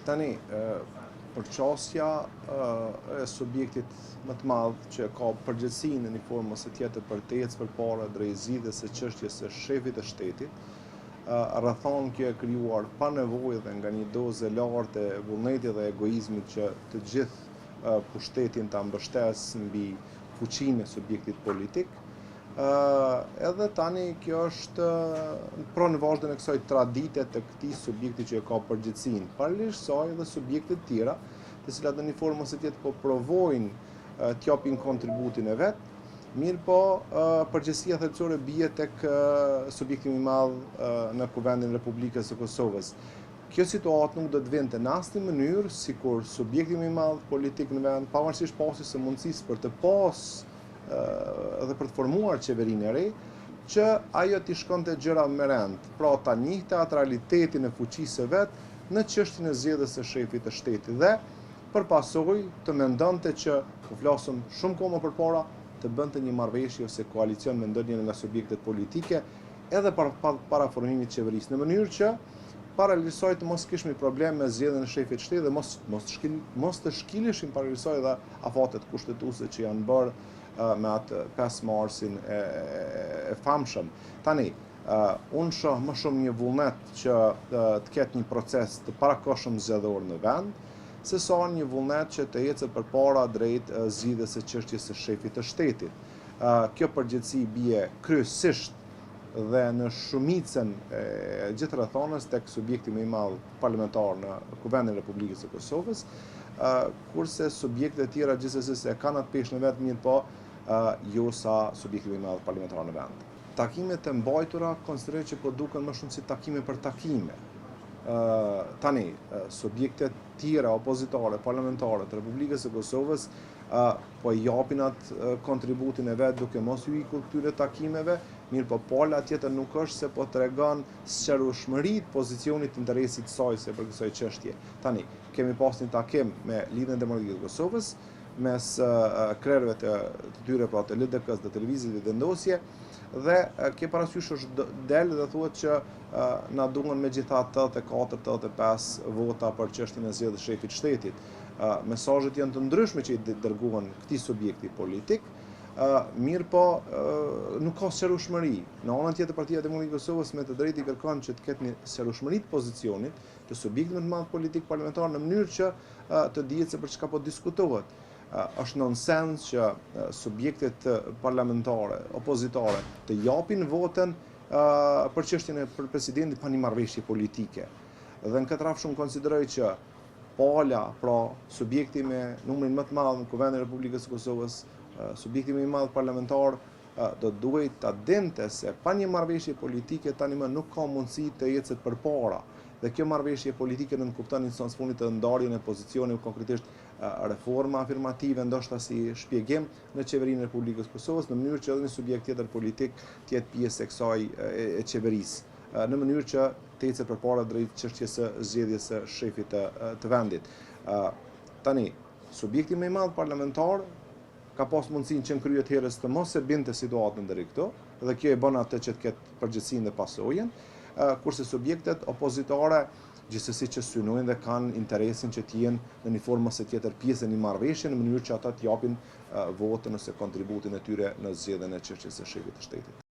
Tani, përqasja e subjektit më të madh që ka përgjegjësinë në një formë ose tjetër për të ecë përpara drejt zgjidhjes së çështjes së shefit të shtetit, rrethon kjo e krijuar pa nevojë dhe nga një dozë e lartë e vullnetit dhe egoizmit që të gjithë pushtetin ta mbështesë mbi fuqinë e subjektit politik. Edhe tani kjo është pron vazhdon e kësaj tradite të këtij subjekti që e ka përgjegjësinë. Paralelisht kësaj edhe subjekte të tjera, të cilat në një formë ose tjetër po provojnë të japin kontributin e vet, mirë po përgjegjësia thelbësore bie tek subjekti më i madh në Kuvendin e Republikës së Kosovës. Kjo situatë nuk do të vinte në asnjë mënyrë sikur subjekti më i madh politik në vend, pavarësisht pasjes së mundësisë për të dhe për të formuar qeverinë e re, që ajo t'i shkonte gjëra me rend, pra ta njihte atë realitetin e fuqisë së vet në çështjen e zgjedhjes së shefit të shtetit dhe për pasojë të mendonte që u flasëm shumë kohë më përpara të bënte një marrëveshje ose koalicion me ndonjë nga subjektet politike edhe para formimit të qeverisë, në mënyrë që paralelisht asaj të mos kishim problem me zgjedhjen e shefit të shtetit dhe mos të shkileshin paralelisht asaj dhe afatet kushtetuese që janë bërë me atë 5 marsin e famshëm. Tani, unë shoh më shumë një vullnet që të ketë një proces të parakohshëm zgjedhor në vend, se sa një vullnet që të ecë përpara drejt zgjidhjes së çështjes së shefit të shtetit. Kjo përgjegjësi bie kryesisht dhe në shumicën e gjithë rrethonës tek subjekti më i madh parlamentar në Kuvendin e Republikës së Kosovës, kurse subjektet e tjera gjithsesi se kanë atë peshën e vet, mirë po jo sa subjekti më i madh parlamentar në vend. Takimet e mbajtura konsideroj që po duken më shumë si takime për takime. Tani, subjektet tjera opozitare, parlamentare të Republikës së Kosovës po japin atë kontributin e vet duke mos u ikur këtyre takimeve, mirë po pala tjetër nuk është se po tregon sqarueshmëritë pozicionit të interesit të saj se për kësaj çështje. Tani, kemi pas një takim me Lidhjen Demokratike të Kosovës mes krerëve të tyre, pra të LDK-s dhe televizit vendosje, dhe ke parasysh është del dhe thuhet që na duhen megjithatë 84-85 vota për çështjen e zgjedhjes së shefit të shtetit. Mesazhet janë të ndryshme që i dërguan këtij subjekti politik, mirë po nuk ka sqarueshmëri. Në anën tjetër Partia Demokratike e Kosovës me të drejtë i kërkon që të ketë një sqarueshmëri të pozicionit të subjektit më të madh politik parlamentar në mënyrë që të dihet se për çka po diskutohet. Është nonsens që subjektet parlamentare, opozitare të japin votën për çështjen e presidentit pa një marrëveshje politike. Dhe në këtë rrafsh unë konsideroj që pala, pra subjekti me numrin më të madh në Kuvendin e Republikës së Kosovës, subjekti më i madh parlamentar, do duhet ta dinte se pa një marrëveshje politike tani më nuk ka mundësi të ecet përpara. Dhe kjo marrëveshje politike nënkupton në sens fundit të ndarjen e pozicionit, konkretisht reforma afirmative, ndoshta si shpjegim në qeverinë e Republikës së Kosovës, në mënyrë që edhe një subjekt tjetër politik të jetë pjesë e kësaj e qeverisë, në mënyrë që të ecet përpara drejt çështjes së zgjedhjes së shefit të vendit. Tani, subjekti më i madh parlamentar ka pas mundësinë që në kryet herës të mos e binte situatën deri këtu, dhe kjo e bën atë që të ketë përgjegjësinë dhe pasojën, kurse subjektet opozitare gjithsesi që synojnë dhe kanë interesin që të jenë në një formë ose tjetër pjesë e një marrëveshje në mënyrë që ata të japin votën ose kontributin e tyre në zgjedhjen e çështjes së shefit të shtetit.